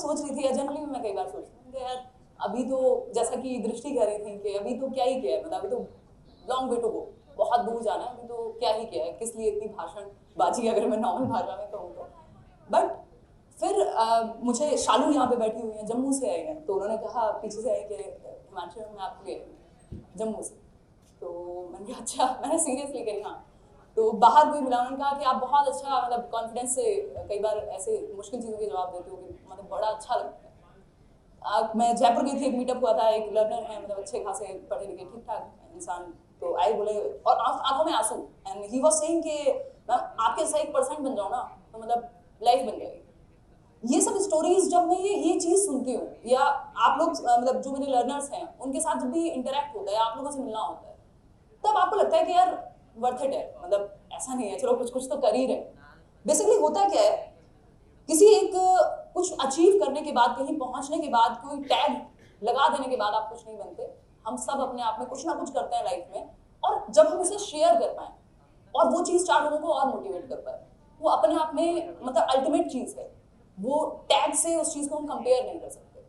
सोच रही थी, या जनरली मैं कई बार सोचती हूँ कि यार अभी तो जैसा कि दृष्टि कह रही थी कि अभी तो क्या ही किया है, मतलब अभी तो लॉन्ग वे टू गो, बहुत दूर जाना है, अभी तो क्या ही किया है, किस लिए इतनी भाषणबाजी, अगर मैं नॉर्मल भाषा में कहूँ तो। बट फिर मुझे शालू यहाँ पे बैठी हुई है, जम्मू से आई हैं, तो उन्होंने कहा पीछे से आई कि हिमांशु मैं आपके लिए जम्मू से। तो मैंने कहा अच्छा, मैंने सीरियसली कही हाँ। तो बाहर कोई मिला, उन्होंने कहा कि आप बहुत अच्छा, मतलब कॉन्फिडेंस से कई बार ऐसे मुश्किल चीज़ों के जवाब देते हो कि मतलब बड़ा अच्छा लगता है। मैं जयपुर गई थी, एक मीटअप हुआ था, एक लर्नर है, मतलब अच्छे खासे पढ़े लिखे ठीक ठाक इंसान, तो आए बोले और आंखों में आंसू, एंड ही वाज सेइंग कि मैम आपके जैसा 1% बन जाओ ना तो मतलब लाइफ बन जाएगी। ये सब स्टोरीज जब मैं ये चीज सुनती हूँ, या आप लोग मतलब जो मेरे लर्नर्स हैं उनके साथ जब भी इंटरेक्ट होता है, आप लोगों से मिलना होता है, तब आपको लगता है कि यार वर्थ इट है, मतलब ऐसा नहीं है चलो कुछ कुछ तो कर ही रहे। बेसिकली होता क्या है, किसी एक कुछ अचीव करने के बाद, कहीं पहुंचने के बाद, कोई टैग लगा देने के बाद आप कुछ नहीं बनते। हम सब अपने आप में कुछ ना कुछ करते हैं लाइफ में, और जब हम उसे शेयर कर पाए और वो चीज 4 लोगों को और मोटिवेट कर पाए, वो अपने आप में मतलब अल्टीमेट चीज है। वो टैग से उस चीज को हम कंपेयर नहीं कर सकते।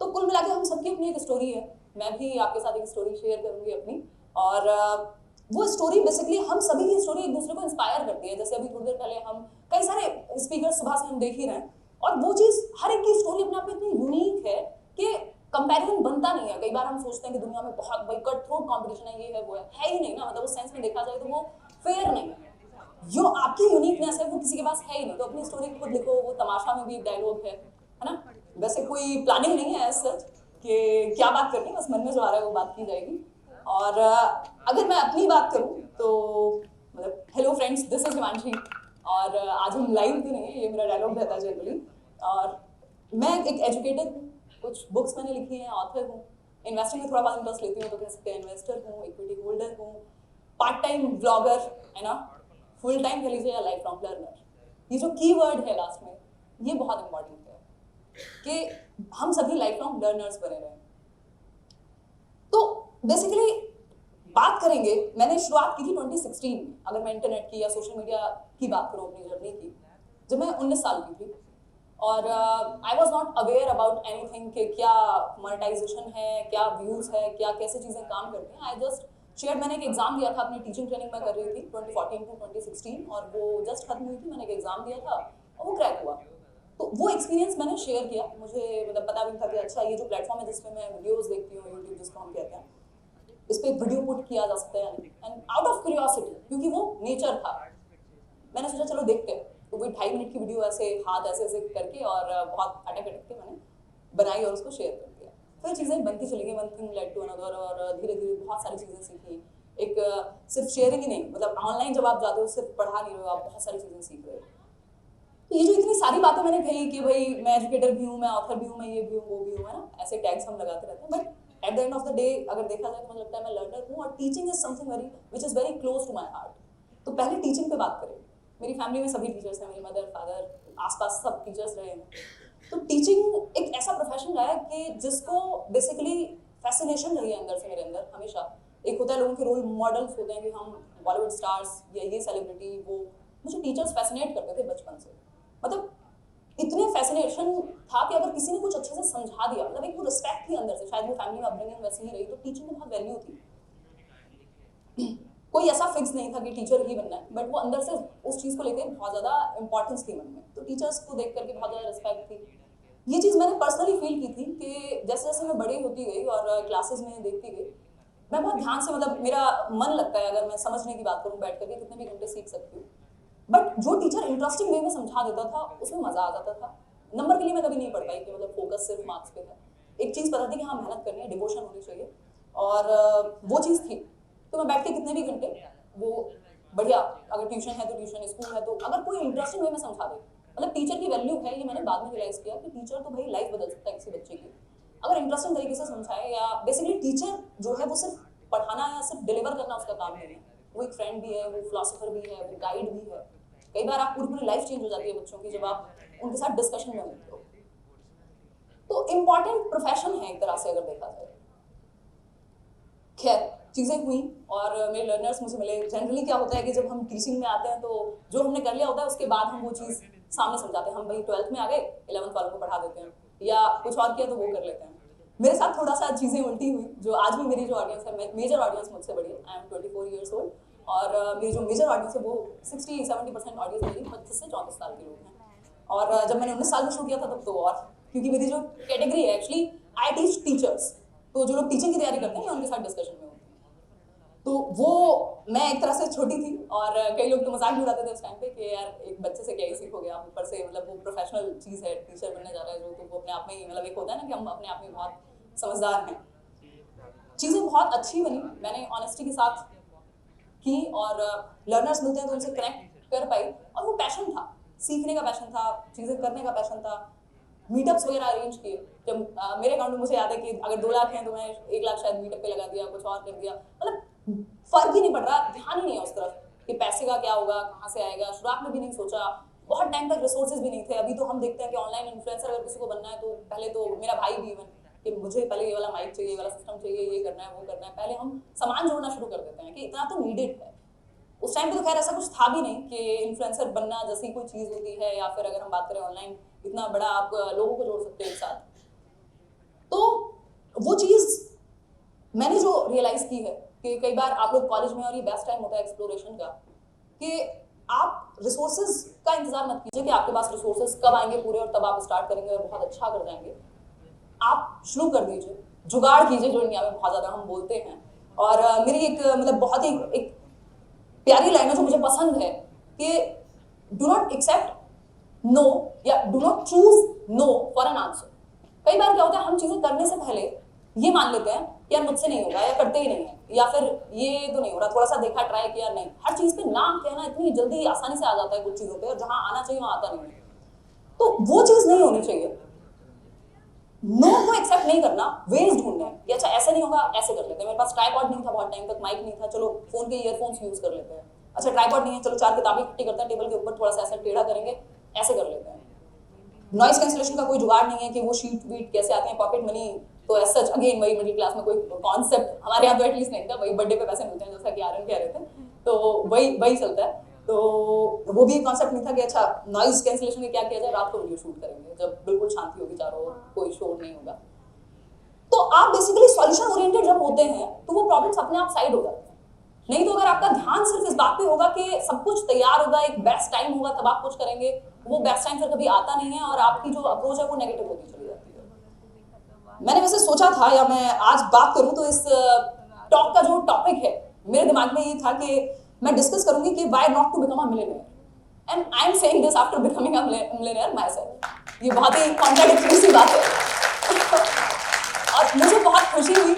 तो कुल मिला के हम सबकी अपनी एक स्टोरी है, मैं भी आपके साथ एक स्टोरी शेयर करूंगी अपनी, और वो स्टोरी बेसिकली हम सभी की स्टोरी एक दूसरे को इंस्पायर करती है। जैसे अभी थोड़ी देर पहले हम कई सारे स्पीकर सुबह से हम देख ही रहे हैं, और वो चीज हर एक की स्टोरी अपने आप में इतनी यूनिक है कि कंपैरिजन बनता नहीं है। कई बार हम सोचते हैं कि दुनिया में बहुत भाई कट थ्रोट कंपटीशन है, ये है ही नहीं ना, मतलब उस सेंस में देखा जाए तो वो फेयर नहीं है। जो आपकी यूनिकनेस है वो किसी के पास है ही नहीं, तो अपनी स्टोरी खुद लिखो। वो तमाशा में भी एक डायलॉग है ना। वैसे कोई प्लानिंग नहीं है सच कि क्या बात करनी है, बस मन में जो आ रहा है वो बात की जाएगी। और अगर मैं अपनी बात करूं तो मतलब hello friends, this is Himanshi, और आज हम लाइव भी नहीं है, ये मेरा डायलॉग रहता है जनरली। और मैं एक एजुकेटर हूँ, कुछ बुक्स मैंने लिखी हैं, ऑथर हूँ, इन्वेस्टिंग में थोड़ा बहुत इंटरेस्ट लेती हूँ तो कह सकते हैं इन्वेस्टर हूँ, इक्विटी होल्डर हूँ, पार्ट टाइम ब्लॉगर है ना, फुल टाइम कह लीजिए या लाइफ लॉन्ग लर्नर। ये जो कीवर्ड है लास्ट में, ये बहुत इंपॉर्टेंट है कि हम सभी लाइफ लॉन्ग लर्नर्स बने रहें। तो बेसिकली बात करेंगे, मैंने शुरुआत की थी 2016 में, अगर मैं इंटरनेट की या सोशल मीडिया की बात करूं अपनी जर्नी की, जब मैं 19 साल की थी। और I was not aware about anything कि क्या मोनेटाइजेशन है, क्या व्यूज है, क्या कैसे चीजें काम करती हैं। आई जस्ट शेयर, मैंने एक एग्जाम दिया था, अपनी टीचिंग ट्रेनिंग में कर रही थी 2014 टू 2016, और वो जस्ट खत्म हुई थी, मैंने एक एग्जाम दिया था और वो क्रैक हुआ। तो वो एक्सपीरियंस मैंने शेयर किया। मुझे मतलब पता भी नहीं था कि अच्छा ये जो प्लेटफॉर्म है जिसमें मैं वीडियोस देखती हूँ, यूट्यूब जिसको हम कहते हैं, इस पर वीडियो पुट किया जा सकता है, एंड आउट ऑफ क्यूरियोसिटी, क्योंकि वो नेचर था, मैंने सोचा चलो देखते हैं। तो वही 2.5 मिनट की वीडियो ऐसे हाथ ऐसे ऐसे करके और बहुत अटक अटक के मैंने बनाई और उसको शेयर कर दिया। फिर चीज़ें बनती चली गई, one thing led to another, और धीरे धीरे बहुत सारी चीज़ें सीखी। एक सिर्फ शेयरिंग ही नहीं, मतलब ऑनलाइन जब आप जाते हो सिर्फ पढ़ा नहीं रहे हो, आप बहुत सारी चीज़ें सीख रहे हो। तो ये जो इतनी सारी बातें मैंने कही कि भाई मैं एजुकेटर भी हूँ, मैं ऑथर भी हूँ, मैं ये भी हूँ, वो भी हूँ, है ना, ऐसे टैग्स हम लगाते रहते हैं। But at the end of the day अगर देखा जाए तो मुझे लगता है मैं लर्नर हूँ, और teaching is something very which is very close to my heart. तो पहले टीचिंग पे बात करें। मेरी फैमिली में सभी टीचर्स हैं, मेरी मदर फादर आसपास सब टीचर्स रहे हैं। तो टीचिंग एक ऐसा प्रोफेशन रहा है कि जिसको बेसिकली फैसिनेशन रही है अंदर से, मेरे अंदर हमेशा। एक होता है लोगों के रोल मॉडल्स होते हैं कि हम बॉलीवुड स्टार्स या ये सेलिब्रिटी, वो मुझे टीचर्स फैसिनेट करते थे बचपन से। मतलब इतने फैसिनेशन था कि अगर किसी ने कुछ अच्छे से समझा दिया, मतलब एक वो रिस्पेक्ट थी अंदर से, शायद वो फैमिली में अपब्रिंगिंग वैसी ही रही, तो टीचिंग में बहुत वैल्यू थी। कोई ऐसा फिक्स नहीं था कि टीचर ही बनना है, बट वो अंदर से उस चीज़ को लेकर बहुत ज़्यादा इंपॉर्टेंस थी मन में, तो टीचर्स को देख करके बहुत ज़्यादा रिस्पेक्ट थी। ये चीज़ मैंने पर्सनली फील की थी कि जैसे जैसे मैं बड़ी होती गई और क्लासेस में देखती गई, मैं बहुत ध्यान से, मतलब मेरा मन लगता है, अगर मैं समझने की बात करूँ बैठ करके कितने भी घंटे सीख सकती हूँ, बट जो टीचर इंटरेस्टिंग वे में समझा देता था उसमें मजा आ जाता था। नंबर के लिए मैं कभी नहीं पढ़ पाई कि मतलब फोकस सिर्फ मार्क्स पे है। एक चीज़ पता थी कि हाँ मेहनत करनी है, डिवोशन होनी चाहिए, और वो चीज़ थी। तो मैं बैठ के कितने भी घंटे वो बढ़िया, अगर ट्यूशन है तो ट्यूशन, स्कूल है तो अगर कोई इंटरेस्टिंग वे में समझा दे, मतलब टीचर की वैल्यू है, ये मैंने बाद में रियलाइज किया कि टीचर तो भाई लाइफ बदल सकता है किसी बच्चे की, अगर इंटरेस्टिंग तरीके से समझाए। या बेसिकली टीचर जो है वो सिर्फ पढ़ाना या सिर्फ डिलीवर करना उसका काम नहीं है, वो एक फ्रेंड भी है, वो फिलोसोफर भी है, वो गाइड भी है। कई बार आप पूरी पूरी लाइफ चेंज हो जाती है बच्चों की जब आप उनके साथ डिस्कशन में होते हो। तो इम्पॉर्टेंट प्रोफेशन है एक तरह से अगर देखा जाए। खैर चीज़ें हुई और मेरे लर्नर्स मुझे मिले। जनरली क्या होता है कि जब हम टीचिंग में आते हैं तो जो हमने कर लिया होता है उसके बाद हम वो चीज़ सामने समझाते हैं। हम भाई 12th में आ गए, 11th वालों को पढ़ा देते हैं, या कुछ और किया तो वो कर लेते हैं। मेरे साथ थोड़ा सा चीज़ें उल्टी हुई, जो आज भी मेरी जो ऑडियंस है, मेजर ऑडियंस मुझसे बड़ी है। आई एम 24 ईयर्स ओल्ड और मेरी जो मेजर ऑडियंस है वो 60-70% ऑडियंस मेरी 25 से 34 साल के लोग हैं। और जब मैंने 19 साल में शुरू किया था तब तो और, क्योंकि मेरी जो कैटेगरी है एक्चुअली आई टीच टीचर्स, तो जो लोग टीचिंग की तैयारी करते हैं मैं उनके साथ डिस्कशन में होती हूँ। तो वो मैं एक तरह से छोटी थी और कई लोग तो मजाक भी उड़ाते थे उस टाइम पे कि यार एक बच्चे से क्या ही सीखोगे आप, ऊपर से मतलब वो प्रोफेशनल चीज़ है, टीचर बनने जा रहा है जो, तो वो अपने आप में ही मतलब एक होता है ना कि हम अपने आप में बहुत समझदार हैं। चीज़ें बहुत अच्छी बनी, मैंने ऑनेस्टी के साथ की और लर्नर्स मिलते हैं तो उनसे कनेक्ट कर पाई और वो पैशन था, सीखने का पैशन था, चीज़ें करने का पैशन था। मीटअप्स वगैरह अरेंज किए। जब मेरे अकाउंट में मुझे याद है कि अगर 2 लाख हैं तो मैं 1 लाख शायद मीटअप पे लगा दिया, कुछ और कर दिया, मतलब फर्क ही नहीं पड़ रहा, ध्यान ही नहीं है उस तरफ कि पैसे का क्या होगा, कहाँ से आएगा। शुरुआत में भी नहीं सोचा, बहुत टाइम तक रिसोर्सेज भी नहीं थे। अभी तो हम देखते हैं कि ऑनलाइन इन्फ्लुएंसर अगर किसी को बनना है तो पहले तो मेरा भाई भी इवन कि मुझे पहले ये वाला माइक चाहिए, ये वाला सिस्टम चाहिए, ये करना है, वो करना है, पहले हम सामान जोड़ना शुरू कर देते हैं कि इतना तो नीडेड है। उस टाइम पे तो खैर ऐसा कुछ था भी नहीं कि इन्फ्लुएंसर बनना जैसी कोई चीज़ होती है, या फिर अगर हम बात करें ऑनलाइन इतना बड़ा आप लोगों को जोड़ सकते हो एक साथ। तो वो चीज़ मैंने जो रियलाइज़ की है कि कई बार आप लोग कॉलेज में, और ये बेस्ट टाइम होता है एक्सप्लोरेशन का, कि आप रिसोर्सेज का इंतजार मत कीजिए कि आपके पास रिसोर्सेज कब आएंगे पूरे और तब आप स्टार्ट करेंगे और बहुत अच्छा कर जाएंगे। आप शुरू कर दीजिए, जुगाड़ कीजिए, जो इंडिया में बहुत ज़्यादा हम बोलते हैं। और मेरी एक मतलब बहुत ही एक प्यारी लाइन है जो मुझे पसंद है कि डू नॉट एक्सेप्ट नो या do not choose no for an answer. कई बार क्या होता है, हम चीजें करने से पहले ये मान लेते हैं कि यार मुझसे नहीं होगा, या करते ही नहीं है, या फिर ये तो नहीं हो रहा, थोड़ा सा देखा, ट्राई किया, नहीं। हर चीज पे ना कहना इतनी जल्दी आसानी से आ जाता है कुछ चीजों पे, और जहां आना चाहिए वहां आता नहीं है। तो वो चीज नहीं होनी चाहिए। नो को एक्सेप्ट नहीं करना, वेज ढूंढना है कि अच्छा ऐसे नहीं होगा, ऐसे कर लेते हैं। मेरे पास ट्राइपॉड नहीं था बहुत टाइम तक, माइक नहीं था, चलो फोन के ईयरफोन्स यूज कर लेते हैं। अच्छा ट्राइपॉड नहीं है, चलो 4 किताबें इकट्ठी करते हैं, टेबल के ऊपर थोड़ा सा ऐसा टेढ़ा करेंगे, ऐसे कर लेते हैं। नॉइज कैंसिलेशन का कोई जुगाड़ नहीं है कि वो शीट वीट कैसे आती है, पॉकेट मनी तो एज सच अगेन वही मिडिल क्लास में कोई कॉन्सेप्ट हमारे यहाँ तो एटलीस्ट नहीं था, वही बर्थडे पे पैसे मिलते हैं जैसा कि आर्यन कह रहे थे, तो वही चलता है। तो वो भी एक कॉन्सेप्ट नहीं था कि अच्छा नॉइज कैंसिलेशन में क्या किया जाए, रात को वीडियो शूट करेंगे जब बिल्कुल शांति होगी चारों ओर, कोई शोर नहीं होगा। तो आप बेसिकली सॉल्यूशन ओरिएंटेड जब होते हैं तो वो प्रॉब्लम्स अपने आप साइड हो जाते हैं। नहीं तो अगर आपका ध्यान सिर्फ इस बात पे होगा कि सब कुछ तैयार होगा, एक बेस्ट टाइम होगा तब आप कुछ करेंगे, वो बेस्ट टाइम फिर कभी आता नहीं है और आपकी जो अप्रोच है वो नेगेटिव होती चली जाती है। मैंने वैसे सोचा था, या मैं आज बात करूं तो इस टॉक का जो टॉपिक है मेरे दिमाग में ये था कि मैं डिस्कस करूंगी कि why not to become a millionaire, and I am saying this after becoming a millionaire myself. ये बहुत ही कॉन्ट्राडिक्टरी सी बात है और मुझे बहुत खुशी हुई।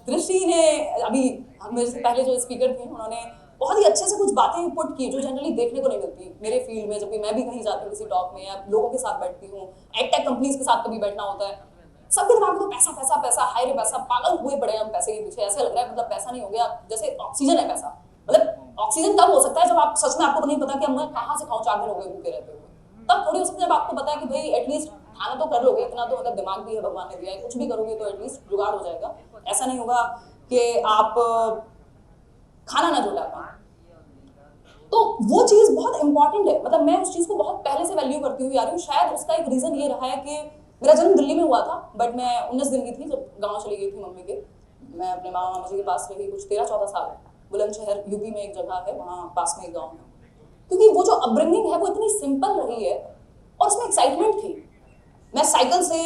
दृष्टि ने अभी मेरे से पहले जो स्पीकर थी उन्होंने बहुत ही अच्छे से कुछ बातें पुट की जो जनरली देखने को नहीं मिलती मेरे फील्ड में। जब भी मैं भी कहीं जाती हूँ किसी टॉक में या लोगों के साथ बैठती हूँ, एडटेक कंपनीज के साथ कभी बैठना होता है, सबके दिमाग में तो पैसा पैसा पैसा, हाय रे पैसा, पागल हुए पड़े हम पैसे के पीछे। ऐसा लग रहा है मतलब पैसा नहीं हो गया जैसे ऑक्सीजन है पैसा। मतलब ऑक्सीजन तब हो सकता है जब आप सच में आपको नहीं पता कि अब मैं कहाँ से खाऊं 4 दिन हो गए भूखे रहते हुए, तब थोड़ी हो सकता है जब आपको पता है कि भाई एटलीस्ट खाना तो कर लोगे, इतना तो मतलब दिमाग भी है भगवान ने दिया है, कुछ भी करोगे तो एटलीस्ट जुगाड़ हो जाएगा। ऐसा नहीं होगा कि आप खाना ना जुटा पाए। तो वो चीज़ बहुत इंपॉर्टेंट है, मतलब मैं उस चीज़ को बहुत पहले से वैल्यू करती हुई आ रही हूँ। शायद उसका एक रीज़न ये रहा है कि मेरा जन्म दिल्ली में हुआ था, बट मैं 19 दिन की थी जब गाँव चली गई थी मम्मी के। मैं अपने मामा मामा जी के पास रही कुछ 13-14 साल। बुलंदशहर यूपी में एक जगह है, वहाँ पास में एक गाँव है। क्योंकि वो जो अपब्रिंगिंग है वो इतनी सिंपल रही है और उसमें एक्साइटमेंट थी। मैं साइकिल से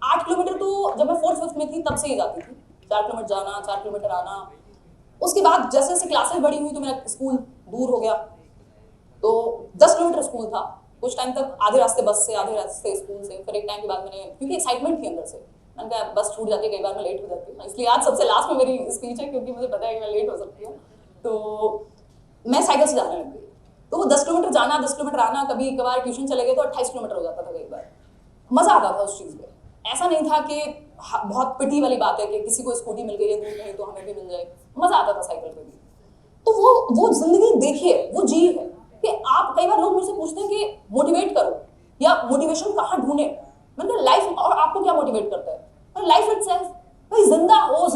8 किलोमीटर तो जब मैं 4th-5th में थी तब से ही जाती थी, 4 किलोमीटर जाना, 4 किलोमीटर आना। उसके बाद जैसे जैसे क्लासेस बड़ी हुई तो मेरा स्कूल दूर हो गया, तो 10 किलोमीटर स्कूल था कुछ टाइम तक, आधे रास्ते बस से, आधे रास्ते स्कूल से। फिर एक टाइम के बाद मैंने, क्योंकि एक्साइटमेंट थी अंदर से, मैंने कहा बस छूट जाती है, कई बार मैं लेट हो जाती हूँ, इसलिए आज सबसे लास्ट में मेरी स्पीच है क्योंकि मुझे पता है कि मैं लेट हो सकती हूँ। तो मैं साइकिल से जाने लग गई, तो वो 10 किलोमीटर जाना, 10 किलोमीटर आना, कभी कभार ट्यूशन चले गए तो 28 किलोमीटर हो जाता था कई बार। मजा आता था उस चीज़ में। ऐसा नहीं था कि बहुत पिटी वाली बात है कि किसी को स्कूटी मिल गई है दूर कहीं तो हमें भी मिल जाए, मजा आता था साइकिल पे भी। तो वो जिंदगी देखिए, वो जी है कि आप, कई बार लोग मुझसे पूछते हैं कि मोटिवेट करो या मोटिवेशन कहाँ ढूंढे। मतलब लाइफ, और आपको क्या मोटिवेट करता है? Life itself. भाई जिंदा हो,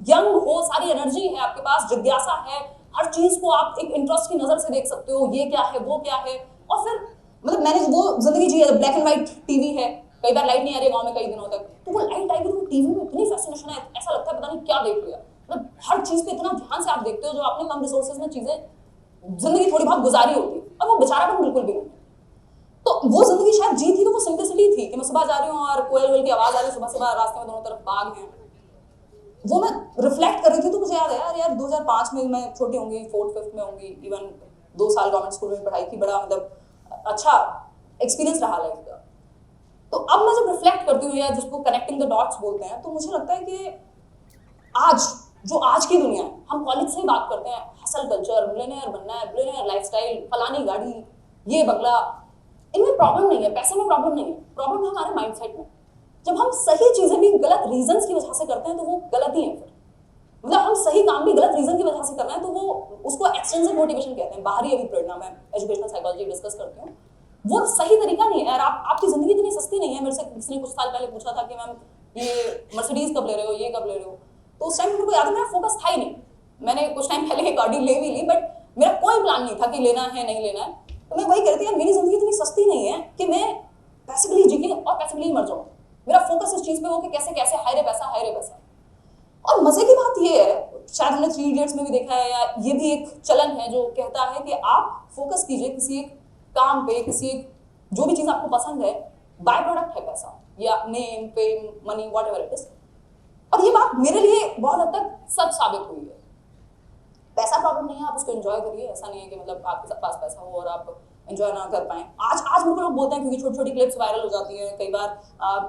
यंग हो, सारी एनर्जी है आपके पास, जिज्ञासा है, हर चीज को आप एक इंटरेस्ट की नजर से देख सकते हो, ये क्या है वो क्या है। और फिर मतलब मैंने वो जिंदगी जी है, ब्लैक एंड व्हाइट टीवी है, कई बार लाइट नहीं आ रही है गाँव में कई दिनों तक, तो वो लाइट आएगी तो टीवी में इतनी फैसिनेशन है, ऐसा लगता है पता नहीं क्या देख लिया। मतलब हर चीज पे इतना ध्यान से आप देखते हो, जो आपने कम रिसोर्सेज में चीजें जिंदगी थोड़ी बहुत गुजारी होती है, और वो बेचारापन बिल्कुल भी नहीं। तो वो जिंदगी शायद जी थी, तो वो सिंपलिसिटी थी कि मैं सुबह जा रही हूँ और कोयल वोयल की आवाज आ रही है सुबह सुबह, रास्ते में दोनों तरफ बाग हैं। वो मैं रिफ्लेक्ट कर रही थी, तो मुझे याद है यार 2005 में मैं छोटी होंगी, 4th-5th में होंगी, इवन 2 साल गवर्नमेंट स्कूल में पढ़ाई की, बड़ा मतलब अच्छा एक्सपीरियंस रहा लाइफ का। तो अब मैं जब रिफ्लेक्ट करती हूँ, या जिसको कनेक्टिंग द डॉट्स बोलते हैं, तो मुझे लगता है कि आज जो आज की दुनिया है, हम कॉलेज से ही बात करते हैं, हसल कल्चर, मिलियनेयर बनना है, बिलियनेयर लाइफस्टाइल, फलानी गाड़ी, ये बंगला, इनमें प्रॉब्लम नहीं है, पैसे में प्रॉब्लम नहीं है, प्रॉब्लम है हमारे माइंडसेट में। जब हम सही चीजें भी गलत रीजंस की वजह से करते हैं, तो वो गलत ही है फिर। मतलब हम सही काम भी गलत रीजन की वजह से कर रहे हैं, तो वो उसको एक्सटेंसिव मोटिवेशन कहते हैं, बाहरी अभिप्रेरणा। मैं एजुकेशनल साइकोलॉजी डिस्कस करती हूँ, वो सही तरीका नहीं है यार। आपकी जिंदगी इतनी सस्ती नहीं है। मेरे से किसी ने कुछ साल पहले पूछा था कि मैम ये मर्सिडीज कब ले रहे हो, ये कब ले रहे हो, तो उस टाइम मेरे को याद है मेरा फोकस था ही नहीं। मैंने कुछ टाइम पहले एक ऑडी ले भी ली, बट मेरा कोई प्लान नहीं था कि लेना है नहीं लेना है। तो मैं वही कहती यार, मेरी जिंदगी इतनी सस्ती नहीं है कि मैं पैसिवली जी और पैसिवली मर जाऊँ। मेरा फोकस इस चीज पे हो कि कैसे कैसे हाय रे पैसा, हाय रे पैसा। और मजे की बात ये है, शायद हमने 3 इडियट्स में भी देखा है, या ये भी एक चलन है जो कहता है कि आप फोकस कीजिए किसी एक काम पे, किसी एक जो भी चीज आपको पसंद है, बाय प्रोडक्ट है पैसा, या name, fame, money, whatever it is. और ये बात मेरे लिए बहुत हद तक सच साबित हुई है। पैसा प्रॉब्लम नहीं है, आप उसको एंजॉय करिए। ऐसा नहीं है कि मतलब आपके पास पैसा हो और आप एंजॉय ना कर पाए। आज मेरे को लोग बोलते हैं, क्योंकि छोटी छोटी क्लिप्स वायरल हो जाती हैं, कई बार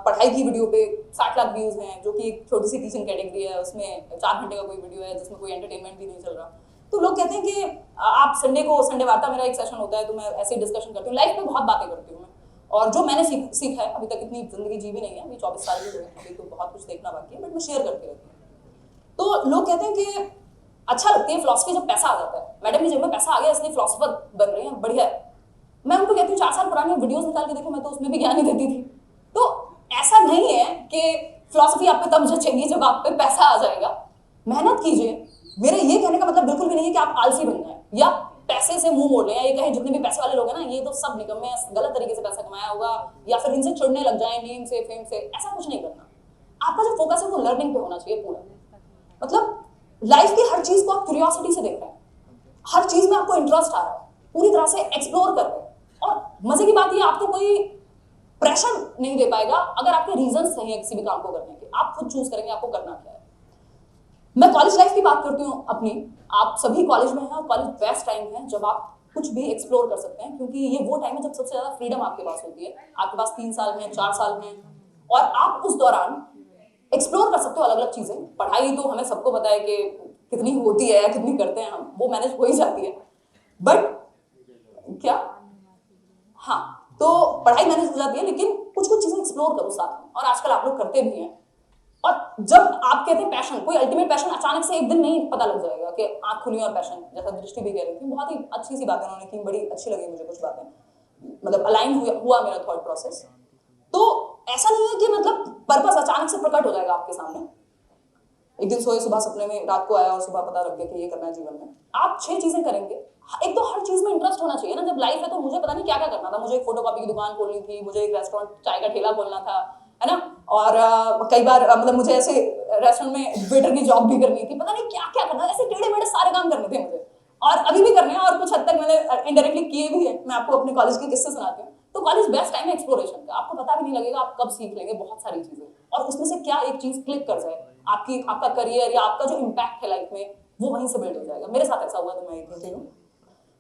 पढ़ाई की वीडियो पे 60 लाख व्यूज हैं, जो कि एक छोटी सी टीचिंग कैटेगरी है, उसमें 4 घंटे का कोई वीडियो है जिसमें कोई एंटरटेनमेंट भी नहीं चल रहा। तो लोग कहते हैं कि आप संडे वार्ता, मेरा एक सेशन होता है, तो मैं ऐसे डिस्कशन करती हूँ, लाइफ में बहुत बातें करती हूँ मैं। और जो मैंने सीखा है, अभी तक इतनी जिंदगी जी भी नहीं है, अभी 24 साल की हुई है, अभी तो बहुत कुछ देखना बाकी है, बट मैं शेयर करती रहती हूँ। तो लोग कहते हैं कि अच्छा लगती है फिलॉसफी जब पैसा आ जाता है। मैडम की जेब में पैसा आ गया इसलिए फिलोसोफर बन रही है, बढ़िया है। मैं उनको कहती हूँ 4 साल पुरानी वीडियोस निकाल के देखो, मैं तो उसमें भी ज्ञान ही देती थी। तो ऐसा नहीं है कि फिलॉसफी आप पे तब जचेगी जब आप पे पैसा आ जाएगा। मेहनत कीजिए। मेरे ये कहने का मतलब बिल्कुल भी नहीं है कि आप आलसी बन जाए या पैसे से मुंह मोड़ लें, या ये कहें जितने भी पैसे वाले लोग हैं ना, ये तो सब निकम्मे हैं, गलत तरीके से पैसा कमाया होगा, या फिर इनसे चिढ़ने लग जाए नेम से, फेम से। ऐसा कुछ नहीं करना। आपका जो फोकस है वो लर्निंग पे होना चाहिए पूरा। मतलब लाइफ की हर चीज को आप क्यूरियोसिटी से देख रहे हैं, हर चीज में आपको इंटरेस्ट आ रहा है, पूरी तरह से एक्सप्लोर कर रहे हैं। और मजे की बात ये, आपको कोई प्रेशर नहीं दे पाएगा अगर आपके रीजन सही है किसी भी काम को करने के। आप खुद चूज करेंगे आपको करना क्या है। मैं कॉलेज लाइफ की बात करती हूँ अपनी। आप सभी कॉलेज में हैं, और कॉलेज बेस्ट टाइम है जब आप कुछ भी एक्सप्लोर कर सकते हैं, क्योंकि ये वो टाइम है जब सबसे ज्यादा फ्रीडम आपके पास होती है। आपके पास 3 साल हैं, 4 साल हैं, और आप उस दौरान एक्सप्लोर कर सकते हो अलग अलग चीजें। पढ़ाई तो हमें सबको पता है कि कितनी होती है या कितनी करते हैं हम, वो मैनेज हो ही जाती है। बट क्या, हाँ, तो पढ़ाई मैनेज हो जाती है, लेकिन कुछ कुछ चीजें एक्सप्लोर करो साथ में, और आजकल आप लोग करते भी हैं। और जब आप कहते हैं पैशन, कोई अल्टीमेट पैशन अचानक से एक दिन नहीं पता लग जाएगा कि आंख खुली और पैशन, जैसा दृष्टि भी कह रही थी, बहुत ही अच्छी सी बातें उन्होंने की, बड़ी अच्छी लगी मुझे कुछ बातें, मतलब अलाइन हुआ मेरा थॉट प्रोसेस। तो ऐसा नहीं है कि मतलब पर्पस अचानक से प्रकट हो जाएगा आपके सामने। एक दिन सोए, सुबह सपने में, रात को आया और सुबह पता लग गया कि ये करना है जीवन में। आप 6 चीजें करेंगे। एक तो हर चीज में इंटरेस्ट होना चाहिए ना। जब लाइफ है तो मुझे पता नहीं क्या क्या करना था। मुझे एक फोटोकॉपी की दुकान खोलनी थी, मुझे एक रेस्टोरेंट चाय का ठेला खोलना था, है ना। और कई बार मतलब मुझे ऐसे रेस्टोरेंट में वेटर की जॉब भी करनी थी, पता नहीं क्या क्या करना, ऐसे टेढ़े मेढ़े सारे काम करने थे मुझे, और अभी भी करने हैं, और कुछ हद तक मैंने इनडायरेक्टली किए भी है। मैं आपको अपने कॉलेज के किस्से सुनाती हूँ। तो कॉलेज बेस्ट टाइम है एक्सप्लोरेशन का। आपको पता भी नहीं लगेगा आप कब सीख लेंगे बहुत सारी चीजें, और उसमें से क्या एक चीज क्लिक कर जाए, आपका करियर या आपका जो इम्पैक्ट है लाइफ में, वो वहीं से बिल्ड हो जाएगा। मेरे साथ ऐसा हुआ, तो मैं ये कहती हूँ।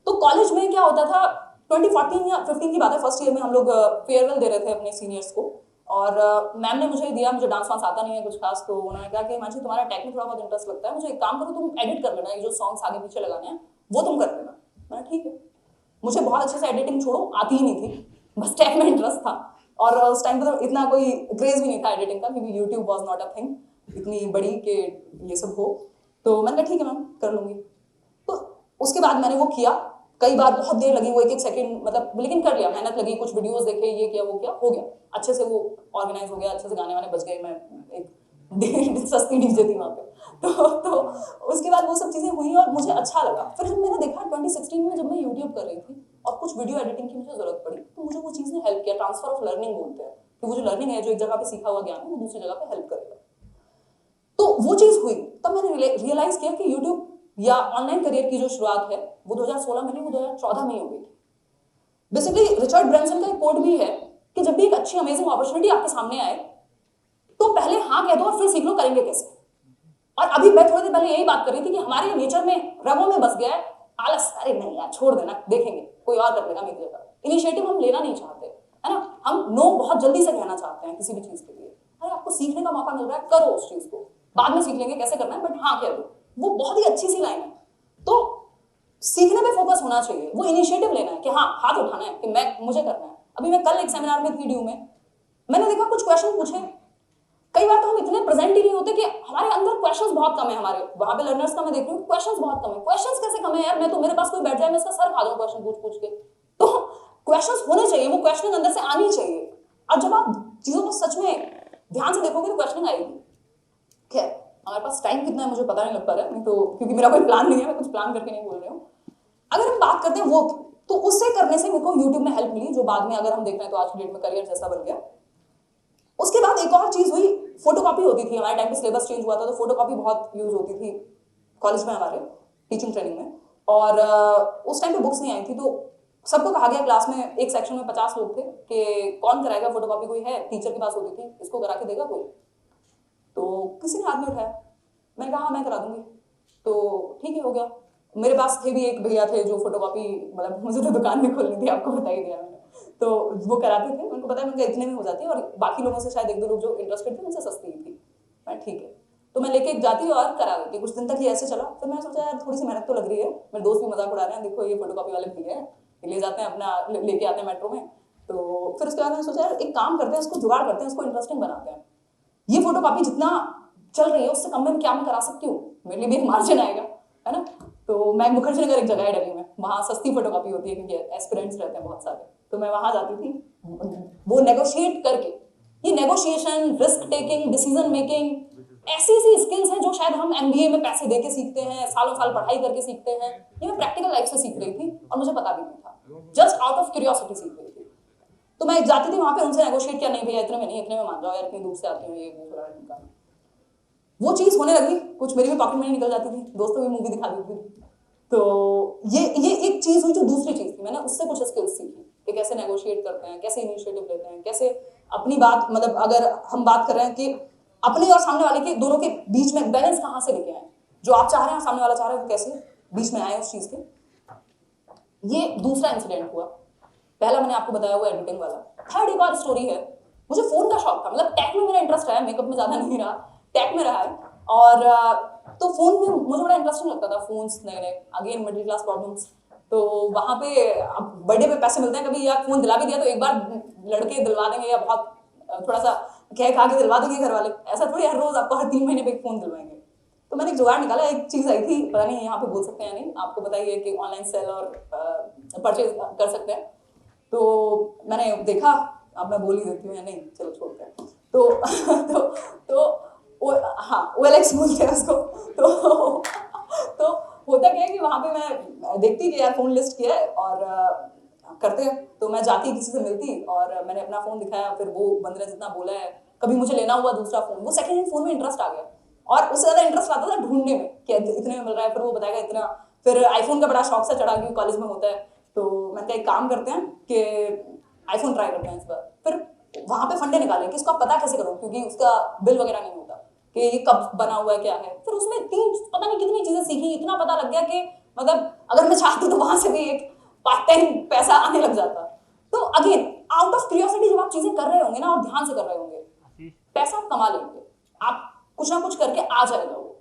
तो कॉलेज में क्या होता था, 2014 या 15 की बात है, फर्स्ट ईयर में हम लोग फेयरवेल दे रहे थे अपने सीनियर्स को, और मैम ने मुझे दिया, मुझे डांस वांस आता नहीं है कुछ खास, तो उन्होंने कहा कि हिमांशी तुम्हारा टेक में थोड़ा बहुत इंटरेस्ट लगता है, मुझे एक काम करो, तुम एडिट कर लेना, ये जो सॉन्ग्स आगे पीछे लगाने हैं वो तुम कर लेना। मैंने ठीक है। मुझे बहुत अच्छे से एडिटिंग छोड़ो आती ही नहीं थी, बस टेक में इंटरेस्ट था, और उस टाइम पे तो इतना कोई क्रेज भी नहीं था एडिटिंग का, क्योंकि YouTube was not a thing इतनी बड़ी कि ये सब हो। तो मैंने कहा ठीक है मैम, कर लूंगी। तो उसके बाद मैंने वो किया, कई बार बहुत देर लगी, वो 1-1 सेकंड मतलब, लेकिन कर लिया, मेहनत लगी, कुछ वीडियोस देखे, ये किया वो किया, हो गया अच्छे से, वो ऑर्गेनाइज हो गया, अच्छे से गाने वाने बज गए। मैं एक सस्ती डीजे थी वहाँ पे, तो उसके बाद वो सब चीजें हुई और मुझे अच्छा लगा। फिर जब मैंने देखा 2016 में, जब मैं यूट्यूब कर रही थी और कुछ वीडियो एडिटिंग की मुझे जरूरत पड़ी, तो मुझे वो चीज ने हेल्प किया। ट्रांसफर ऑफ लर्निंग बोलते हैं, कि वो जो लर्निंग है, जो एक जगह पे सीखा हुआ ज्ञान है, वो दूसरी जगह पे हेल्प करेगा। तो वो चीज हुई, तब मैंने रियलाइज किया कि यूट्यूब या ऑनलाइन करियर की जो शुरुआत है वो 2016 में नहीं, वो 2014 में ही हो गई थी। बेसिकली रिचर्ड ब्रांसन का एक कोट भी है कि जब भी एक अच्छी अमेजिंग अपॉर्चुनिटी आपके सामने आए तो पहले हाँ कह दो और फिर सीख लो करेंगे कैसे। और अभी मैं थोड़ी देर पहले यही बात कर रही थी कि हमारे नेचर में, रगों में बस गया है आलस, अरे नहीं यार छोड़ देना, देखेंगे कोई और कर लेगा मेरी जगह। इनिशिएटिव हम लेना नहीं चाहते, है ना, हम नो बहुत जल्दी से कहना चाहते हैं किसी भी चीज के लिए। अरे आपको सीखने का मौका मिल रहा है, करो उस चीज को, बाद में सीख लेंगे कैसे करना है, बट हाँ कह दो। वो बहुत ही अच्छी सी लाइन है। तो सीखने पे फोकस होना चाहिए, वो इनिशिएटिव लेना है कि हाँ हाथ उठाना है कि मुझे करना है। अभी मैं कल एक सेमिनार में थी ड्यू में, मैंने देखा कुछ क्वेश्चन पूछे, कई बार तो हम इतने प्रेजेंट ही नहीं होते कि हमारे अंदर क्वेश्चंस बहुत कम है। हमारे वहां पे लर्नर्स का मैं देख रही हूँ क्वेश्चंस बहुत कम है। क्वेश्चंस कैसे कम है यार, मैं तो, मेरे पास कोई बैठ जाए मैं इसका सर खा दूं क्वेश्चन पूछ पूछ के। तो क्वेश्चंस होने चाहिए, वो क्वेश्चनिंग अंदर से आनी चाहिए। और जब आप चीजों को सच में ध्यान से देखोगे तो क्वेश्चनिंग आएगी। खैर हमारे पास टाइम कितना है मुझे पता नहीं लग पा रहा है, नहीं तो क्योंकि मेरा कोई प्लान नहीं है, मैं कुछ प्लान करके नहीं बोल रही हूँ। अगर हम बात करते हैं वो, तो उससे करने से मेरे को यूट्यूब में हेल्प मिली, जो बाद में अगर हम देख रहे हैं तो आज की डेट में करियर जैसा बन गया। उसके बाद एक और चीज हुई, फोटोकॉपी होती थी हमारे टाइम पे, सिलेबस चेंज हुआ था तो फोटोकॉपी बहुत यूज होती थी कॉलेज में हमारे टीचिंग ट्रेनिंग में। और उस टाइम पे बुक्स नहीं आई थी, तो सबको कहा गया क्लास में, एक सेक्शन में 50 लोग थे कि कौन कराएगा फोटोकॉपी, कोई है टीचर के पास होती थी, इसको करा के देगा कोई। तो किसी ने हाथ नहीं उठाया, मैंने कहा मैं करा दूंगी, तो ठीक है हो गया। मेरे पास थे भी एक भैया थे जो फोटोकॉपी, मतलब मुझे तो दुकान भी खोलनी थी, आपको बता ही दिया मैंने, तो वो कराते थे, उनको पता है उनका इतने में हो जाती है, और बाकी लोगों से शायद एक दो लोग जो इंटरेस्टेड थे उनसे सस्ती थी। मैं ठीक है, तो मैं लेके जाती और करा देती। कुछ दिन तक ही ऐसे चला, फिर मैंने सोचा यार थोड़ी सी मेहनत तो लग रही है, मेरे दोस्त भी मजाक उड़ा रहे हैं, देखो ये फोटोकॉपी वाले भैया है, ले जाते हैं अपना, लेके आते हैं मेट्रो में। तो फिर उसके बाद मैंने सोचा यार एक काम करते हैं, इसको जुगाड़ करते हैं, इसको इंटरेस्टिंग बनाते हैं। ये फोटोकॉपी जितना चल रही है उससे कम में क्या मैं करा सकती हूँ, मेरे लिए भी एक मार्जिन आएगा, है ना। तो मैं मुखर्जी नगर एक जगह है दिल्ली में, वहाँ सस्ती फोटोकॉपी होती है क्योंकि एस्पिरेंट्स रहते हैं बहुत सारे, तो मैं वहाँ जाती थी। वो नेगोशिएट करके, ये negotiation, risk taking, decision making, ऐसी ऐसी स्किल्स हैं जो शायद हम एमबीए में पैसे दे के सीखते हैं, सालों साल पढ़ाई करके सीखते हैं, ये मैं प्रैक्टिकल लाइफ से सीख रही थी और मुझे पता भी नहीं था, जस्ट आउट ऑफ क्यूरियोसिटी सीख रही थी। तो मैं जाती थी वहां पे, उनसे नेगोशिएट किया, नहीं भैया इतने में नहीं, इतने में मान जाओ यार, इतनी दूर से आती हूँ, ये वो चीज होने लगी, कुछ मेरी भी पॉकेट मनी निकल जाती थी, दोस्तों भी मूवी दिखा देती थी। तो ये एक चीज हुई जो दूसरी चीज थी, मैंने उससे कुछ स्किल्स सीखी कि कैसे नेगोशिएट करते हैं, कैसे इनिशिएटिव लेते हैं, कैसे अपनी बात, मतलब अगर हम बात कर रहे हैं कि अपने और सामने वाले के दोनों के बीच में बैलेंस कहाँ से लेके आए, जो आप चाह रहे हैं सामने वाला चाह रहा है, वो कैसे बीच में आए उस चीज के। ये दूसरा इंसिडेंट हुआ। पहला मैंने आपको बताया हुआ एडिटिंग वाला। थर्ड एक और स्टोरी है, मुझे फोन का शौक था, मतलब टेक में मेरा इंटरेस्ट है, मेकअप में ज्यादा नहीं रहा, टेक में रहा है। और तो फोन में मुझे बड़ा इंटरेस्टिंग लगता था, फोन्स नए नए, अगेन मिडिल क्लास प्रॉब्लम्स। तो वहां पे अब बर्थडे पे पैसे मिलते हैं, कभी यार फोन दिला भी दिया तो एक बार लड़के दिलवा देंगे, या बहुत थोड़ा सा कह खा के दिलवा देंगे घर वाले, ऐसा थोड़ी हर रोज आपको हर 3 महीने पे एक फोन दिलवाएंगे। तो मैंने एक जुगाड़ निकाला, एक चीज आई थी, पता नहीं यहाँ पे बोल सकते हैं या नहीं, आपको बताइए कि ऑनलाइन सेल और परचेज कर सकते हैं। तो मैंने देखा, अब मैं बोल ही देती हूँ या नहीं, चलो छोड़ते हैं। तो हाँ OLX बोलते हैं उसको। तो होता क्या है कि वहां पे मैं देखती कि यार फोन लिस्ट किया है और करते हैं, तो मैं जाती किसी से मिलती और मैंने अपना फोन दिखाया, फिर वो बंदे ने जितना बोला है, कभी मुझे लेना हुआ दूसरा फोन, वो सेकंड हैंड फोन में इंटरेस्ट आ गया, और उससे ज्यादा इंटरेस्ट आता था ढूंढने में कि इतने में मिल रहा है, फिर वो बताएगा इतना। फिर आईफोन का बड़ा शौक से चढ़ा, क्योंकि कॉलेज में होता है, तो मैंने कहा एक काम करते हैं कि आईफोन ट्राई करते हैं इस बार। फिर वहां पे फंडे निकाले कि इसको पता कैसे करूं, क्योंकि उसका बिल वगैरह नहीं होता कि ये कब बना हुआ है क्या है। फिर उसमें 3 पता नहीं कितनी चीजें सीखी, इतना पता लग गया कि मतलब अगर मैं चाहती तो वहां से भी एक पार्ट टाइम पैसा आने लग जाता। तो अगेन आउट ऑफ क्यूरियोसिटी जब आप चीजें कर रहे होंगे ना, और ध्यान से कर रहे होंगे, पैसा आप कमा लेंगे, आप कुछ ना कुछ करके आ जाएगा वो।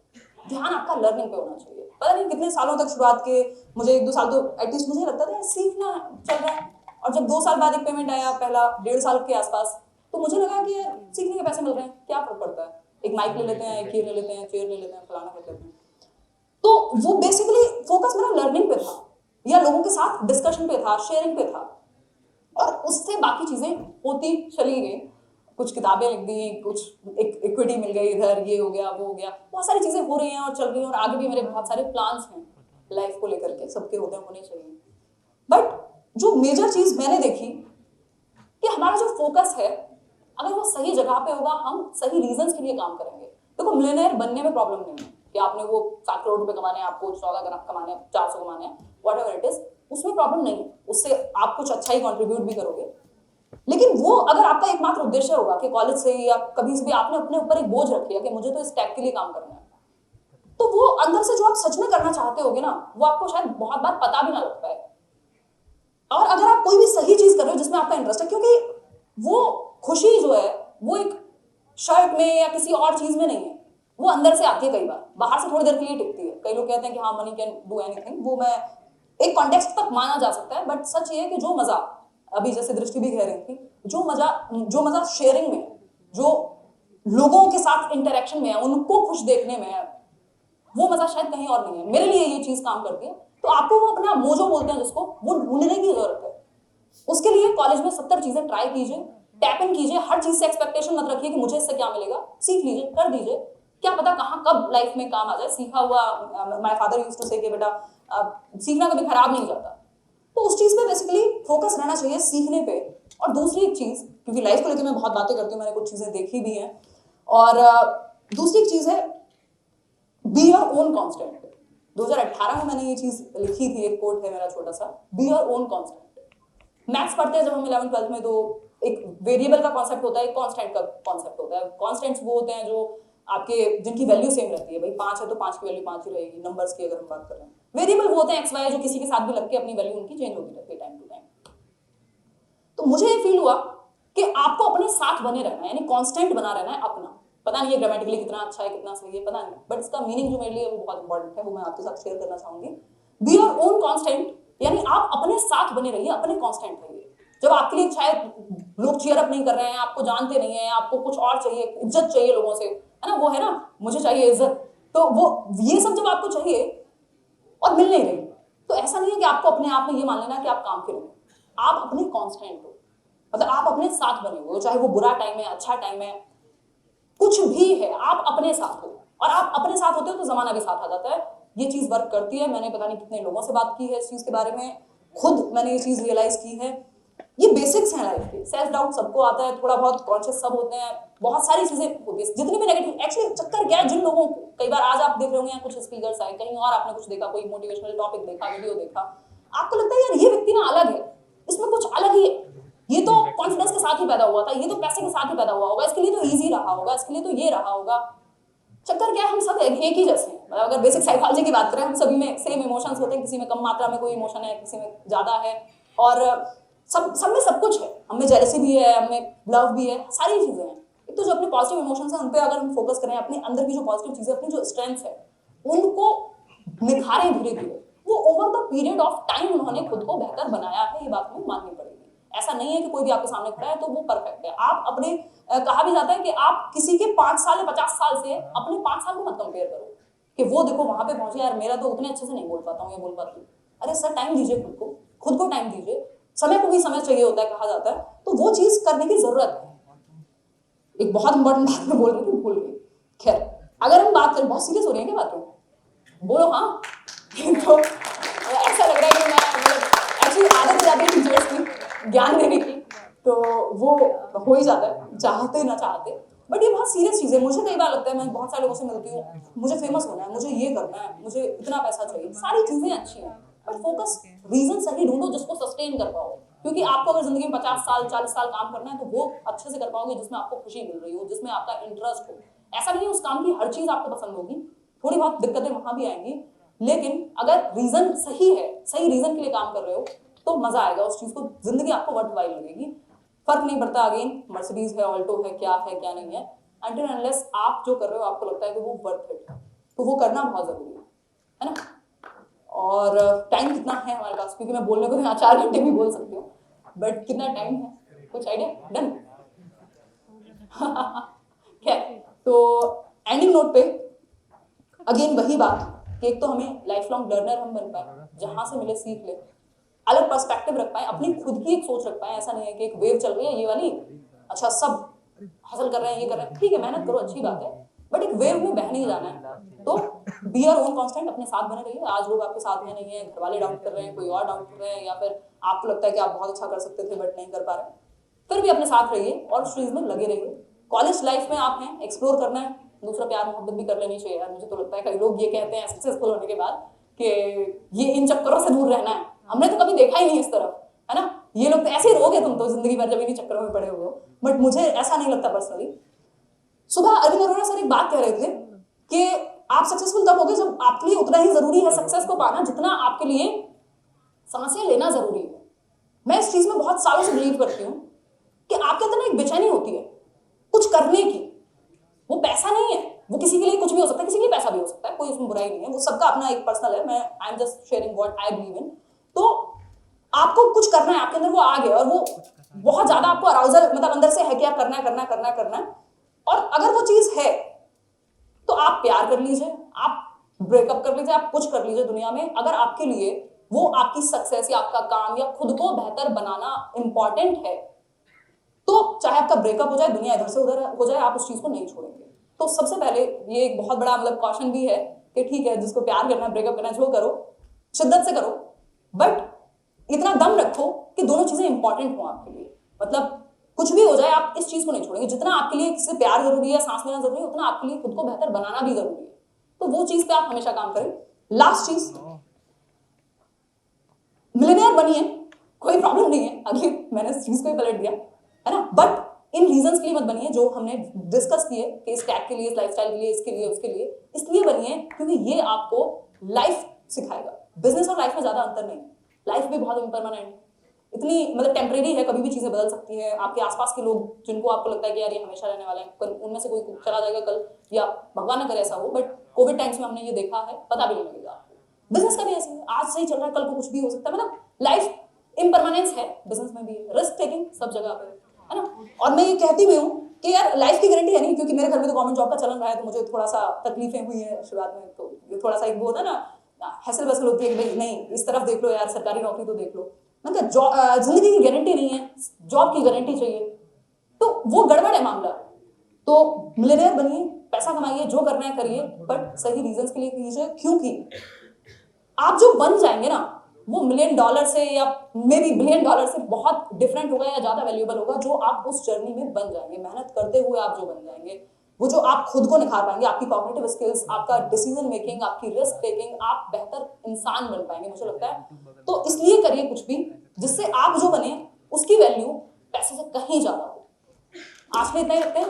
ध्यान आपका लर्निंग पे होना चाहिए। पता नहीं कितने सालों तक शुरुआत के, मुझे 1-2 साल तो एटलीस्ट मुझे लगता था सीखना चल रहा है, और जब 2 साल बाद एक पेमेंट आया, पहला 1.5 साल के आसपास, तो मुझे लगा कि यार सीखने के पैसे मिल रहे हैं, क्या फर्क पड़ता है, एक माइक ले लेते हैं, एक ये ले लेते हैं, चेयर ले लेते हैं, फलाना कर लेते हैं। तो वो बेसिकली फोकस मेरा लर्निंग पे था, या लोगों के साथ डिस्कशन पे था, शेयरिंग पे था, और उससे बाकी चीजें होती चली गई। कुछ किताबें लिख दी, कुछ इक्विटी मिल गई, इधर ये हो गया वो हो गया, बहुत सारी चीजें हो रही हैं और चल रही हैं, और आगे भी मेरे बहुत सारे प्लान्स हैं लाइफ को लेकर के, सबके होते हैं, होने चाहिए। बट जो मेजर चीज मैंने देखी कि हमारा जो फोकस है, अगर वो सही जगह पे होगा, हम सही रीजंस के लिए काम करेंगे। देखो मिलियनेयर बनने में प्रॉब्लम नहीं है कि आपने वो 7 करोड़ रुपए कमाने हैं, आपको 14 करोड़ कमाने हैं, 400 कमाने हैं, व्हाटएवर इट इज, उसमें प्रॉब्लम नहीं है, उससे आप कुछ अच्छा ही कंट्रीब्यूट भी करोगे। लेकिन वो अगर आपका एकमात्र उद्देश्य होगा कि कॉलेज से या कभी से भी आपने अपने ऊपर एक बोझ रख लिया कि मुझे तो इस टैग के लिए काम करना है, तो वो अंदर से जो आप सच में करना चाहते होगे ना, वो आपको शायद बहुत बार पता भी ना लग पाए। और अगर आप कोई भी सही चीज कर रहे हो जिसमें आपका इंटरेस्ट है, क्योंकि वो खुशी जो है वो एक शर्ट में या किसी और चीज में नहीं है, वो अंदर से आती है। कई बार बाहर से थोड़ी देर के लिए टिकती है। कई लोग कहते हैं कि हाँ मनी कैन डू एनीथिंग, वो मैं एक कॉन्टेक्स्ट तक माना जा सकता है, बट सच ये है कि जो मजा, अभी जैसे दृष्टि भी कह रही थी, जो मजा शेयरिंग में है, जो लोगों के साथ इंटरेक्शन में है, उनको खुश देखने में है, वो मजा शायद कहीं और नहीं है। मेरे लिए ये चीज काम करती है। तो आपको वो अपना मोजो बोलते हैं जिसको, वो ढूंढने की जरूरत है। उसके लिए कॉलेज में 70 चीजें ट्राई कीजिए, टैप इन कीजिए, हर चीज से एक्सपेक्टेशन मत रखिए कि मुझे इससे क्या मिलेगा, सीख लीजिए, कर दीजिए, क्या पता कहाँ कब लाइफ में काम आ जाए। सीखा हुआ, माय फादर यूज्ड टू से कि बेटा सीखना कभी खराब नहीं जाता। तो उस चीज पे बेसिकली फोकस रहना चाहिए, सीखने पे। और दूसरी एक चीज, क्योंकि लाइफ को लेकर मैं बहुत बातें करती हूँ, मैंने कुछ चीजें देखी भी हैं, और दूसरी एक चीज है बी योर ओन कांस्टेंट। 2018 में मैंने ये चीज लिखी थी, एक कोट है मेरा छोटा सा, be your own constant. Maths पढ़ते हैं जब हम 11th 12th में, तो एक वेरिएबल का कॉन्सेप्ट होता है, एक कांस्टेंट का कॉन्सेप्ट होता है। कांस्टेंट्स वो होते हैं जो आपके, जिनकी वैल्यू सेम रहती है। भाई 5 है तो 5 की वैल्यू 5 ही रहेगी, नंबर्स की अगर हम बात कर रहे हैं। वेरिएबल वो होते हैं एक्स वाई, जो किसी के साथ भी लग के अपनी वैल्यू उनकी चेंज होती रहती है टाइम टू टाइम। तो मुझे ये फील हुआ कि आपको अपने साथ बने रहना है, यानी कांस्टेंट बना रहना है अपना। पता नहीं ये ग्रामेटिकली कितना अच्छा है, कितना सही है, पता नहीं, बट इसका मीनिंग जो मेरे लिए वो बहुत इंपॉर्टेंट है, वो मैं आपके साथ शेयर करना चाहूंगी। बी योर ओन कांस्टेंट, यानी आप अपने साथ बने रहिए, अपने कांस्टेंट रहिए। जब आपके लिए शायद लोग चीयर अप नहीं कर रहे हैं, आपको जानते नहीं है, आपको कुछ और चाहिए, इज्जत चाहिए लोगों से, है ना, वो है ना, मुझे चाहिए इज्जत, तो वो ये सब जब आपको चाहिए और मिल नहीं रही, तो ऐसा नहीं है कि आपको अपने आप में ये मान लेना कि आप काम के रहो। आप अपने कांस्टेंट हो, मतलब आप अपने साथ बने हुए हो, चाहे वो बुरा टाइम है, अच्छा टाइम है, कुछ भी है, आप अपने साथ हो। और आप अपने साथ होते हो तो जमाना भी साथ आ जाता है। ये चीज वर्क करती है। मैंने पता नहीं कितने लोगों से बात की है इस चीज के बारे में, खुद मैंने ये चीज रियलाइज की है। ये बेसिक्स हैं लाइफ के। सेल्फ डाउट सबको आता है, थोड़ा बहुत कॉन्शियस सब होते हैं, बहुत सारी चीजें होती है, जितनी भी नेगेटिव। एक्चुअली चक्कर क्या है, जिन लोगों को कई बार आज आप देख रहे होंगे, कुछ स्पीकर्स आए, कहीं और आपने कुछ देखा, कोई मोटिवेशनल टॉपिक देखा, वीडियो देखा, आपको लगता है यार ये व्यक्ति ना अलग है, इसमें कुछ अलग ही है, ये तो कॉन्फिडेंस के साथ ही पैदा हुआ था, ये तो पैसे के साथ ही पैदा हुआ होगा, इसके लिए तो इजी रहा होगा, इसके लिए तो ये रहा होगा। चक्कर क्या है, हम सब एक ही जैसे हैं। अगर बेसिक साइकोलॉजी की बात करें, हम सभी में सेम इमोशंस होते हैं, किसी में कम मात्रा में कोई इमोशन है, किसी में ज्यादा है, और सब में सब कुछ है। हमें जेलसी भी है, हमें लव भी है, सारी चीजें हैं। एक तो जो अपने पॉजिटिव इमोशंस हैं उन पे अगर हम फोकस करें, अपने अंदर की जो पॉजिटिव चीजें, अपनी जो स्ट्रेंथ है, उनको निखारें धीरे धीरे, वो over the period of time उन्होंने खुद को बेहतर बनाया है, ये बात हमें माननी पड़ेगी। ऐसा नहीं है कि कोई भी आपके सामने खड़ा है तो वो परफेक्ट है। आप अपने कहा भी जाता है कि आप किसी के 5 साल या 50 साल से अपने 5 साल को मत कंपेयर करो कि वो देखो वहां पे पहुंचे, यार मेरा तो उतने अच्छे से नहीं बोल पाता हूँ या बोल पाती हूँ। अरे सर, टाइम दीजिए खुद को टाइम दीजिए। समय को भी समय चाहिए होता है, कहा जाता है, तो वो चीज करने की जरूरत है। एक बहुत इंपॉर्टेंट बात मैं बोल रही थी, भूल गई। खैर, अगर हम बात करें, बहुत सीरियस हो रही है क्या बातें, बोलो हाँ। तो ऐसा लग रहा है कि मैं एक्चुअली आदत हो जाती है टीचर्स की ज्ञान देने की, तो वो हो ही जाता है चाहते ना चाहते। बट ये बहुत सीरियस चीज़ है। मुझे कई बार लगता है, मैं बहुत सारे लोगों से मिलती हूँ, मुझे फेमस होना है, मुझे ये करना है, मुझे इतना पैसा चाहिए, सारी चीज़ें अच्छी हैं, बट फोकस रीजन सही ढूंढो जिसको सस्टेन कर पाओ। क्योंकि आपको अगर जिंदगी में 50 साल 40 साल काम करना है, तो वो अच्छे से कर पाओगे जिसमें आपको खुशी मिल रही हो, जिसमें आपका इंटरेस्ट हो। ऐसा नहीं है उस काम की हर चीज़ आपको पसंद होगी, थोड़ी बहुत दिक्कतें वहां भी आएंगी, लेकिन अगर रीजन सही है, सही रीजन के लिए काम कर रहे हो, तो मजा आएगा उस चीज को, जिंदगी आपको वर्थ वाइल लगेगी। फर्क नहीं पड़ता अगेन मर्सिडीज है, ऑल्टो है, क्या नहीं है, अनटिल अनलेस आप जो कर रहे हो आपको लगता है कि वो वर्थ इट, तो वो करना बहुत जरूरी है ना। और टाइम कितना है हमारे पास, क्योंकि मैं बोलने को यहाँ 4 घंटे भी बोल सकती हूँ, बट कितना टाइम है, कुछ आइडिया? डन। खैर, तो एंडिंग नोट पे अगेन वही बात कि एक तो हमें लाइफ लॉन्ग लर्नर हम बन पाए, जहां से मिले सीख ले, अलग पर्सपेक्टिव रख पाए, अपनी खुद की एक सोच रख पाए। ऐसा नहीं है कि एक वेव चल रही है ये वाली, अच्छा सब हासिल कर रहे हैं, ये कर रहे हैं, ठीक है मेहनत करो, अच्छी बात है, बट एक वेव में बह नहीं जाना है। तो बी योर ओन कांस्टेंट, अपने साथ बने रहिए। आज लोग आपके साथ में नहीं है, घर वाले डाउट कर रहे हैं, कोई और डाउट कर रहे हैं, या फिर आपको लगता है कि आप बहुत अच्छा कर सकते थे बट नहीं कर पा रहे, फिर भी अपने साथ रहिए और उस चीज में लगे रहिए। कॉलेज लाइफ में आप हैं, एक्सप्लोर करना है, दूसरा प्यार मोहब्बत भी कर लेनी चाहिए यार। मुझे तो लगता है कई लोग ये कहते हैं सक्सेसफुल होने के बाद कि ये इन चक्करों से दूर रहना है, हमने तो कभी देखा ही नहीं इस तरफ, है ना। ये लोग तो ऐसे ही रहोगे तुम तो जिंदगी भर जब इन्हीं चक्करों में पड़े हुए हो, बट मुझे ऐसा नहीं लगता पर्सनली। सुबह अरविंद अरोड़ा सर एक बात कह रहे थे कि आप सक्सेसफुल तब होगे जब आपके लिए उतना ही जरूरी है सक्सेस को पाना जितना आपके लिए सांसें लेना जरूरी है। मैं इस चीज में बहुत सालों से बिलीव करती हूँ कि आपके अंदर एक बेचैनी होती है कुछ करने की। वो पैसा नहीं है, वो किसी के लिए कुछ भी हो सकता है, किसी के लिए पैसा भी हो सकता है, कोई उसमें बुराई नहीं है, वो सबका अपना एक पर्सनल है। मैं I am just sharing what I believe in. तो आपको कुछ करना है, आपके अंदर वो आ गया और वो बहुत ज्यादा आपको अराउजल मतलब अंदर से है कि आप करना है करना है करना है करना है। और अगर वो चीज है तो आप प्यार कर लीजिए, आप ब्रेकअप कर लीजिए, आप कुछ कर लीजिए दुनिया में। अगर आपके लिए वो आपकी सक्सेस या आपका काम या खुद को बेहतर बनाना इंपॉर्टेंट है तो चाहे आपका ब्रेकअप हो जाए, दुनिया इधर से उधर हो जाए, आप उस चीज को नहीं छोड़ेंगे। तो सबसे पहले ये एक बहुत बड़ा मतलब कॉशन भी है कि ठीक है जिसको प्यार करना है, ब्रेकअप करना है, जो करो शिद्दत से करो, बट इतना दम रखो कि दोनों चीजें इंपॉर्टेंट हो आपके लिए। मतलब कुछ भी हो जाए आप इस चीज को नहीं छोड़ेंगे। जितना आपके लिए किसी से प्यार जरूरी है, सांस लेना जरूरी है, उतना आपके लिए खुद को बेहतर बनाना भी जरूरी है। तो वो चीज पे आप हमेशा काम करें। लास्ट चीज, मिलियनेयर बनिए, कोई प्रॉब्लम नहीं है। अगली मैंने इस चीज को ही पलट दिया, है ना। बट इन रीजंस के लिए मत बनिए जो हमने डिस्कस किए कि इस टैग के लिए, इस लाइफस्टाइल के लिए, इसके लिए, उसके लिए। इसलिए बनिए क्योंकि ये आपको लाइफ सिखाएगा। बिजनेस और लाइफ में ज्यादा अंतर नहीं, लाइफ भी बहुत इम्परमानेंट, इतनी मतलब टेम्परेरी है, कभी भी चीजें बदल सकती है। आपके आसपास के लोग जिनको आपको लगता है कि यार ये हमेशा रहने वाले हैं, कल उनमें से कोई चला जाएगा कल, या भगवान ना करे ऐसा हो, बट कोविड टाइम्स में हमने ये देखा है, पता भी नहीं लगेगा आपको। बिजनेस का भी ऐसे है, आज सही चल रहा है, कल को कुछ भी हो सकता है। मतलब लाइफ इम्परमानेंस है, बिजनेस में भी है, रिस्क टेकिंग सब जगह पे, है ना। और मैं ये कहती भी हूँ कि यार लाइफ की गारंटी है नहीं, क्योंकि मेरे घर में तो गवर्नमेंट जॉब का चलन रहा है, तो मुझे थोड़ा सा तकलीफें हुई है शुरुआत में। तो ये थोड़ा सा एक वो होता है ना, हैसल वैसल होती है कि भाई नहीं इस तरफ देख लो यार, सरकारी नौकरी तो देख लो। मतलब जिंदगी की गारंटी नहीं है, जॉब की गारंटी चाहिए, तो वो गड़बड़ है मामला। तो मिलियनेयर बनिए, पैसा कमाइए, जो करना है करिए, बट सही रीजंस के लिए कीजिए। क्योंकि आप जो बन जाएंगे ना, वो $1 मिलियन से या मे बी $1 बिलियन से बहुत डिफरेंट होगा या ज्यादा वैल्यूएबल होगा जो आप उस जर्नी में बन जाएंगे। मेहनत करते हुए आप जो बन जाएंगे, वो जो आप खुद को निखार पाएंगे, आपकी कॉग्निटिव स्किल्स, आपका डिसीजन मेकिंग, आपकी रिस्क टेकिंग, आप बेहतर इंसान बन पाएंगे मुझे लगता है। तो इसलिए करिए कुछ भी जिससे आप जो बने उसकी वैल्यू पैसे से कहीं ज्यादा हो। आज के इतना ही रखते हैं।